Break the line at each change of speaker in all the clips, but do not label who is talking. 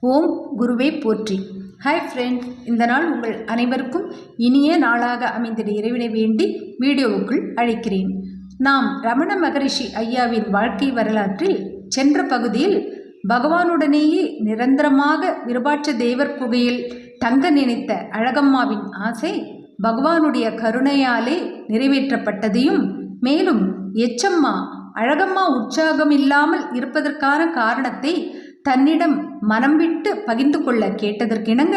ஓம் குருவே போற்றி. Hi friends, இந்த நாள் உங்கள் அனைவருக்கும் இனிய நாளாக அமைந்திட இறைவனை வேண்டி வீடியோவுக்குள் அழைக்கிறேன். நாம் ரமண மகரிஷி ஐயாவின் வாழ்க்கை வரலாற்றில் சென்ற பகுதியில் பகவானுடனேயே நிரந்தரமாக விருபாட்ச தேவர் குகையில் தங்க நினைத்த அழகம்மாவின் ஆசை பகவானுடைய கருணையாலே நிறைவேற்றப்பட்டதையும், மேலும் எச்சம்மா அழகம்மா உற்சாகமில்லாமல் இருப்பதற்கான காரணத்தை தன்னிடம் மனம் விட்டு பகிர்ந்து கொள்ள கேட்டதற்கிணங்க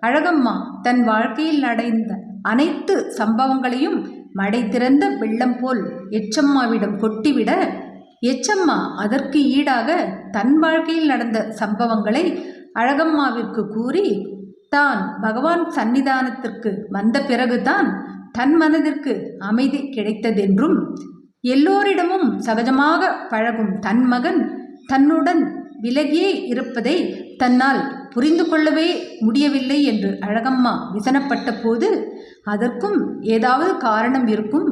அழகம்மா தன் வாழ்க்கையில் நடந்த அனைத்து சம்பவங்களையும் மடை திறந்த வெள்ளம் போல் எச்சம்மாவிடம் கொட்டிவிட, எச்சம்மா அதற்கு ஈடாக தன் வாழ்க்கையில் நடந்த சம்பவங்களை அழகம்மாவிற்கு கூறி, தான் பகவான் சன்னிதானத்திற்கு வந்த பிறகுதான் தன் மனதிற்கு அமைதி கிடைத்ததென்றும், எல்லோரிடமும் சகஜமாக பழகும் தன் மகன் தன்னுடன் விலகியே இருப்பதை தன்னால் புரிந்து கொள்ளவே முடியவில்லை என்று அழகம்மா விசனப்பட்ட போது, அதற்கும் ஏதாவது காரணம் இருக்கும்,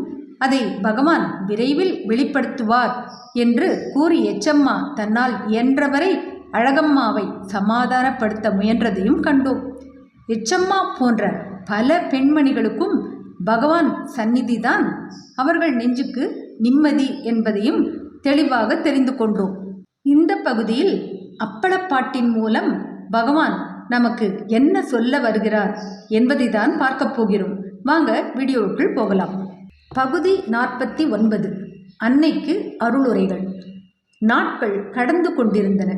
அதை பகவான் விரைவில் வெளிப்படுத்துவார் என்று கூறி எச்சம்மா தன்னால் இயன்றவரை அழகம்மாவை சமாதானப்படுத்த முயன்றதையும் கண்டோம். எச்சம்மா போன்ற பல பெண்மணிகளுக்கும் பகவான் சந்நிதிதான் அவர்கள் நெஞ்சுக்கு நிம்மதி என்பதையும் தெளிவாக தெரிந்து கொண்டோம். இந்த பகுதியில் அப்பளப்பாட்டின் மூலம் பகவான் நமக்கு என்ன சொல்ல வருகிறார் என்பதை தான் பார்க்க போகிறோம். வாங்க வீடியோவுக்குள் போகலாம். பகுதி 49. அன்னைக்கு அருளுரைகள். நாட்கள் கடந்து கொண்டிருந்தன.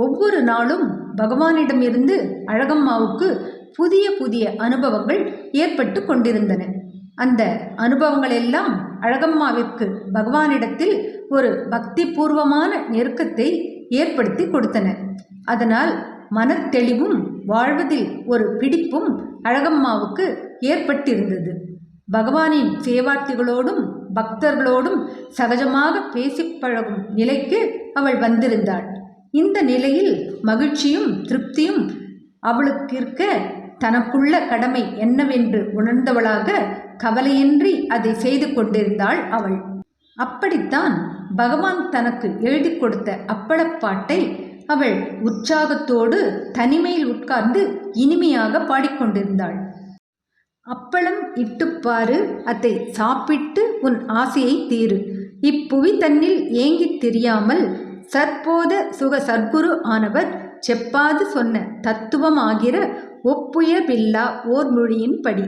ஒவ்வொரு நாளும் பகவானிடமிருந்து அழகம்மாவுக்கு புதிய புதிய அனுபவங்கள் ஏற்பட்டு கொண்டிருந்தன. அந்த அனுபவங்களெல்லாம் அழகம்மாவிற்கு பகவானிடத்தில் ஒரு பக்தி பூர்வமான நெருக்கத்தை ஏற்படுத்தி கொடுத்தன. அதனால் மனத்தெளிவும் வாழ்வதில் ஒரு பிடிப்பும் அழகம்மாவுக்கு ஏற்பட்டிருந்தது. பகவானின் சேவார்த்திகளோடும் பக்தர்களோடும் சகஜமாக பேசிப் பழகும் நிலைக்கு அவள் வந்திருந்தாள். இந்த நிலையில் மகிழ்ச்சியும் திருப்தியும் அவளுக்கிருக்க, தனக்குள்ள கடமை என்னவென்று உணர்ந்தவளாக கவலையின்றி அதை செய்து கொண்டிருந்தாள் அவள். அப்படித்தான் பகவான் தனக்கு எழுதி கொடுத்த அப்பளப்பாட்டை அவள் உற்சாகத்தோடு தனிமையில் உட்கார்ந்து இனிமையாக பாடிக்கொண்டிருந்தாள். அப்பளம் இட்டுப்பாரு, அதை சாப்பிட்டு உன் ஆசையை தீரு, இப்புவி தன்னில் ஏங்கித் தெரியாமல் சற்போத சுக சர்க்குரு ஆனவர் செப்பாது சொன்ன தத்துவமாகிற ஒப்புயர்வில்லா ஓர் மொழியின் படி.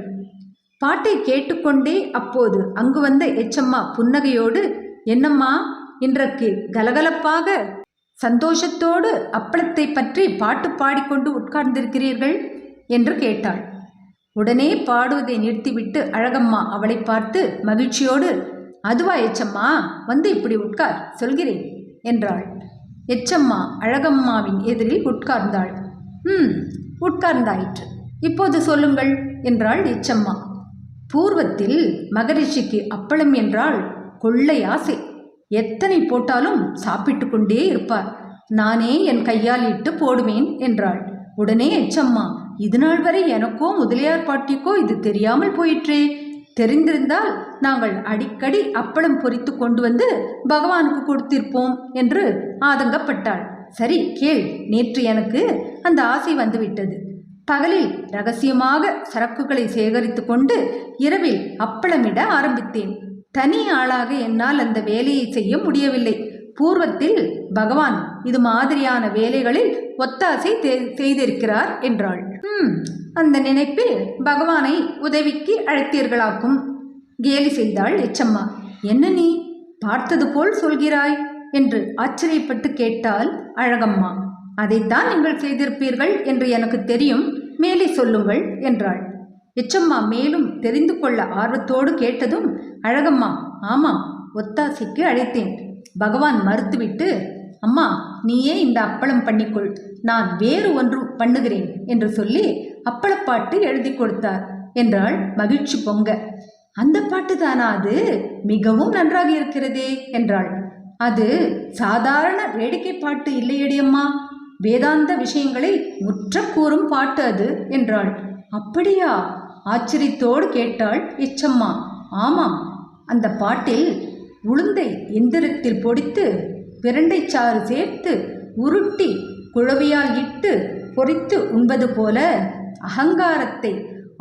பாட்டை கேட்டுக்கொண்டே அப்போது அங்கு வந்த எச்சம்மா புன்னகையோடு, என்னம்மா இன்றைக்கு கலகலப்பாக சந்தோஷத்தோடு அப்பளத்தை பற்றி பாட்டு பாடிக்கொண்டு உட்கார்ந்திருக்கிறீர்கள் என்று கேட்டாள். உடனே பாடுவதை நிறுத்திவிட்டு அழகம்மா அவளை பார்த்து மகிழ்ச்சியோடு, அதுவா எச்சம்மா, வந்து இப்படி உட்கார், சொல்கிறேன் என்றாள். எச்சம்மா அழகம்மாவின் எதிரில் உட்கார்ந்தாள். உட்கார்ந்தாயிற்று. இப்போது சொல்லுங்கள் என்றாள் எச்சம்மா. பூர்வத்தில் மகரிஷிக்கு அப்பளம் என்றால் கொள்ளை ஆசை. எத்தனை போட்டாலும் சாப்பிட்டு கொண்டே இருப்பார். நானே என் கையால் இட்டு போடுவேன் என்றாள். உடனே எச்சம்மா, இது நாள் வரை எனக்கோ முதலியார் பாட்டிக்கோ இது தெரியாமல் போயிற்றே, தெரிந்திருந்தால் நாங்கள் அடிக்கடி அப்பளம் பொரித்து கொண்டு வந்து பகவானுக்கு கொடுத்திருப்போம் என்று ஆதங்கப்பட்டாள். சரி கேள், நேற்று எனக்கு அந்த ஆசை வந்துவிட்டது. பகலில் ரகசியமாக சரக்குகளை சேகரித்து கொண்டு இரவில் அப்பளமிட ஆரம்பித்தேன். தனி ஆளாக என்னால் அந்த வேலையை செய்ய முடியவில்லை. பூர்வத்தில் பகவான் இது மாதிரியான வேலைகளில் ஒத்தாசை செய்திருக்கிறார் என்றாள். அந்த நினைப்பில் பகவானை உதவிக்கு அழைத்தீர்களாக்கும் கேலி செய்தாள் எச்சம்மா. என்ன நீ பார்த்தது போல் சொல்கிறாய் என்று ஆச்சரியப்பட்டு கேட்டாள் அழகம்மா. அதைத்தான் நீங்கள் செய்திருப்பீர்கள் என்று எனக்கு தெரியும், மேலே சொல்லுங்கள் என்றாள். எச்சம்மா மேலும் தெரிந்து கொள்ள ஆர்வத்தோடு கேட்டதும் அழகம்மா, ஆமாம், ஒத்தாசைக்கு அழைத்தேன். பகவான் மறுத்துவிட்டு, அம்மா நீயே இந்த அப்பளம் பண்ணிக்கொள், நான் வேறு ஒன்று பண்ணுகிறேன் என்று சொல்லி அப்பளப்பாட்டு எழுதி கொடுத்தார் என்றாள் மகிழ்ச்சி பொங்க. அந்த பாட்டு தானா அது? மிகவும் நன்றாக இருக்கிறதே என்றாள். அது சாதாரண வேடிக்கை பாட்டு இல்லையடியம்மா, வேதாந்த விஷயங்களை முற்ற கூறும் பாட்டு அது என்றாள். அப்படியா? ஆச்சரியத்தோடு கேட்டாள் எச்சம்மா. ஆமாம், அந்த பாட்டில் உளுந்தை எந்திரத்தில் பொடித்து பிரண்டைச்சாறு சேர்த்து உருட்டி குழவியால் இட்டு பொறித்து உண்பது போல அகங்காரத்தை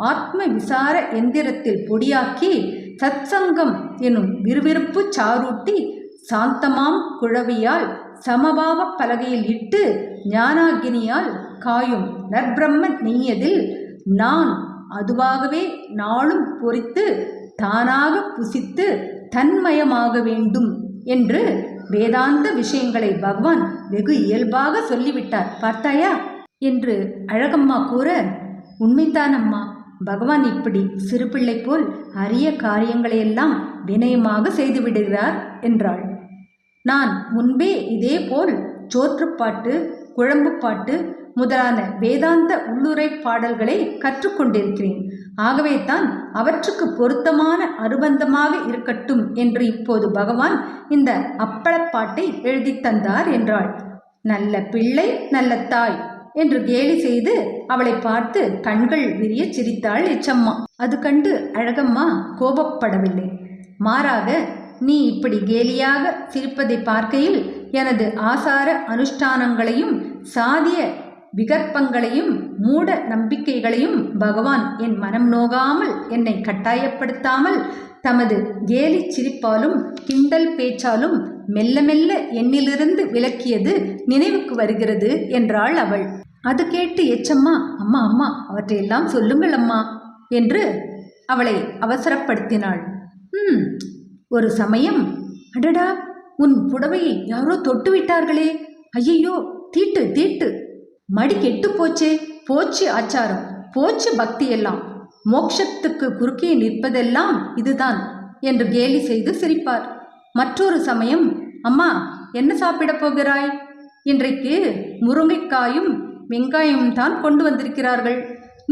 ஆத்ம விசார எந்திரத்தில் பொடியாக்கி சத்சங்கம் எனும் விறுவிறுப்பு சாரூட்டி சாந்தமாம் குழவியால் சமபாவ பலகையில் இட்டு ஞானாகினியால் காயும் நற்பிரம்ம நெய்யதில் நான் அதுவாகவே நாளும் பொறித்து தானாக புசித்து தன்மயமாக வேண்டும் என்று வேதாந்த விஷயங்களை பகவான் வெகு இயல்பாக சொல்லிவிட்டார் பார்த்தாயா என்று அழகம்மா கூற, உண்மைதான் அம்மா, பகவான் இப்படி சிறு பிள்ளை போல் அரிய காரியங்களையெல்லாம் வினயமாக செய்துவிடுகிறார் என்றாள். நான் முன்பே இதேபோல் சோற்றுப்பாட்டு, குழம்புப்பாட்டு முதலான வேதாந்த உள்ளுரை பாடல்களை கற்றுக்கொண்டிருக்கிறேன். ஆகவே தான் அவற்றுக்கு பொருத்தமான அனுபந்தமாக இருக்கட்டும் என்று இப்போது பகவான் இந்த அப்பளப்பாட்டை எழுதி தந்தார் என்றாள். நல்ல பிள்ளை நல்ல தாய் என்று கேலி செய்து அவளை பார்த்து கண்கள் விரிய சிரித்தாள் எச்சம்மா. அது கண்டு அழகம்மா கோபப்படவில்லை. மாறாக, நீ இப்படி கேலியாக சிரிப்பதை பார்க்கையில் எனது ஆசார அனுஷ்டானங்களையும் சாதிய விகற்பங்களையும் மூட நம்பிக்கைகளையும் பகவான் என் மனம் நோகாமல் என்னை கட்டாயப்படுத்தாமல் தமது கேலி சிரிப்பாலும் கிண்டல் பேச்சாலும் மெல்ல மெல்ல என்னிலிருந்து விலக்கியது நினைவுக்கு வருகிறது என்றாள் அவள். அது கேட்டு எச்சம்மா, அம்மா அம்மா அவற்றையெல்லாம் சொல்லுங்கள் அம்மா என்று அவளை அவசரப்படுத்தினாள். ஒரு சமயம், அடடா, உன் புடவையை யாரோ தொட்டு விட்டார்களே, ஐயையோ, தீட்டு தீட்டு, மடி கெட்டு போச்சே, போச்சு ஆச்சாரம், போச்சு பக்தி எல்லாம், மோட்சத்துக்கு குறுக்கே நிற்பதெல்லாம் இதுதான் என்று கேலி செய்து சிரிப்பார். மற்றொரு சமயம், அம்மா என்ன சாப்பிடப் போகிறாய்? இன்றைக்கு முருங்கைக்காயும் வெங்காயம் தான் கொண்டு வந்திருக்கிறார்கள்.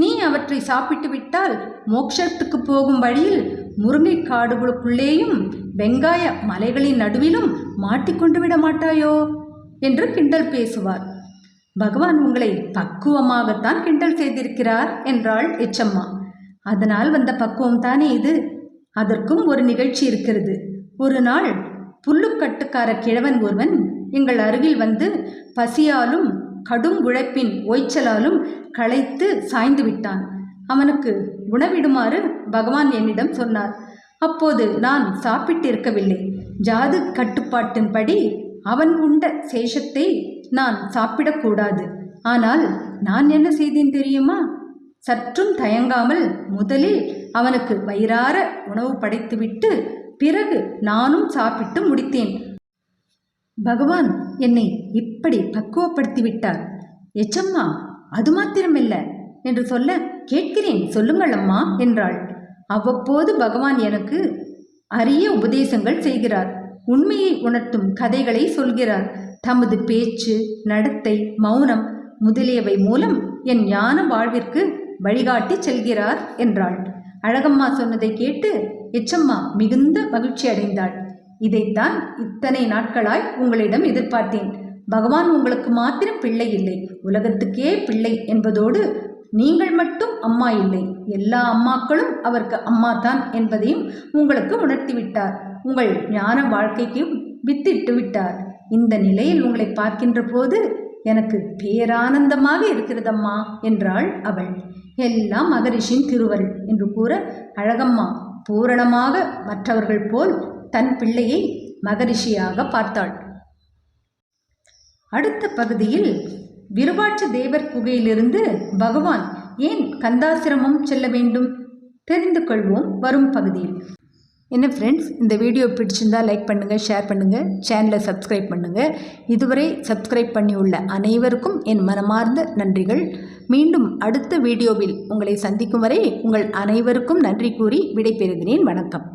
நீ அவற்றை சாப்பிட்டு விட்டால் மோட்சத்துக்கு போகும் வழியில் முருங்கை காடுகளுக்குள்ளேயும் வெங்காய மலைகளின் நடுவிலும் மாட்டிக்கொண்டு விட மாட்டாயோ என்று கிண்டல் பேசுவார். பகவான் உங்களை பக்குவமாகத்தான் கிண்டல் செய்திருக்கிறார் என்றாள் எச்சம்மா. அதனால் வந்த பக்குவம் தானே இது. அதற்கும் ஒரு நிகழ்ச்சி இருக்கிறது. ஒரு நாள் புல்லுக்கட்டுக்கார கிழவன் ஒருவன் எங்கள் அருகில் வந்து பசியாலும் கடும் உழைப்பின் ஓய்ச்சலாலும் களைத்து சாய்ந்து விட்டான். அவனுக்கு உணவிடுமாறு பகவான் என்னிடம் சொன்னார். அப்போது நான் சாப்பிட்டிருக்கவில்லை. ஜாது கட்டுப்பாட்டின்படி அவன் உண்ட சேஷத்தை நான் சாப்பிடக்கூடாது. ஆனால் நான் என்ன செய்தேன் தெரியுமா? சற்றும் தயங்காமல் முதலில் அவனுக்கு வயிறார உணவு படைத்துவிட்டு பிறகு நானும் சாப்பிட்டு முடித்தேன். பகவான் என்னை இப்படி பக்குவப்படுத்திவிட்டார். எச்சம்மா, அது மாத்திரமில்லை என்று சொல்ல, கேட்கிறேன், சொல்லுங்கள் அம்மா என்றாள். அவ்வப்போது பகவான் எனக்கு அரிய உபதேசங்கள் செய்கிறார். உண்மையை உணர்த்தும் கதைகளை சொல்கிறார். தமது பேச்சு, நடத்தை, மௌனம் முதலியவை மூலம் என் ஞான வாழ்விற்கு வழிகாட்டி செல்கிறார் என்றாள். அழகம்மா சொன்னதை கேட்டு எச்சம்மா மிகுந்த மகிழ்ச்சி அடைந்தாள். இதைத்தான் இத்தனை நாட்களாய் உங்களிடம் எதிர்பார்த்தேன். பகவான் உங்களுக்கு மாத்திரம் பிள்ளை இல்லை, உலகத்துக்கே பிள்ளை என்பதோடு நீங்கள் மட்டும் அம்மா இல்லை, எல்லா அம்மாக்களும் அவருக்கு அம்மா தான் என்பதையும் உங்களுக்கு உணர்த்திவிட்டார். உங்கள் ஞான வாழ்க்கைக்கும் வித்திட்டு விட்டார். இந்த நிலையில் உங்களை பார்க்கின்ற போது எனக்கு பேரானந்தமாக இருக்கிறதம்மா என்றாள் அவள். எல்லாம் மகரிஷின் திருவருள் என்று கூற அழகம்மா பூரணமாக மற்றவர்கள் போல் தன் பிள்ளையை மகரிஷியாக பார்த்தாள். அடுத்த பகுதியில் விருபாட்ச தேவர் குகையிலிருந்து பகவான் ஏன் கந்தாசிரமம் செல்ல வேண்டும் தெரிந்து கொள்வோம் வரும் பகுதியில். என்ன ஃப்ரெண்ட்ஸ், இந்த வீடியோ பிடிச்சிருந்தா லைக் பண்ணுங்கள், ஷேர் பண்ணுங்கள், சேனலை சப்ஸ்கிரைப் பண்ணுங்கள். இதுவரை சப்ஸ்கிரைப் பண்ணியுள்ள அனைவருக்கும் என் மனமார்ந்த நன்றிகள். மீண்டும் அடுத்த வீடியோவில் உங்களை சந்திக்கும் வரை உங்கள் அனைவருக்கும் நன்றி கூறி விடைபெறுகிறேன். வணக்கம்.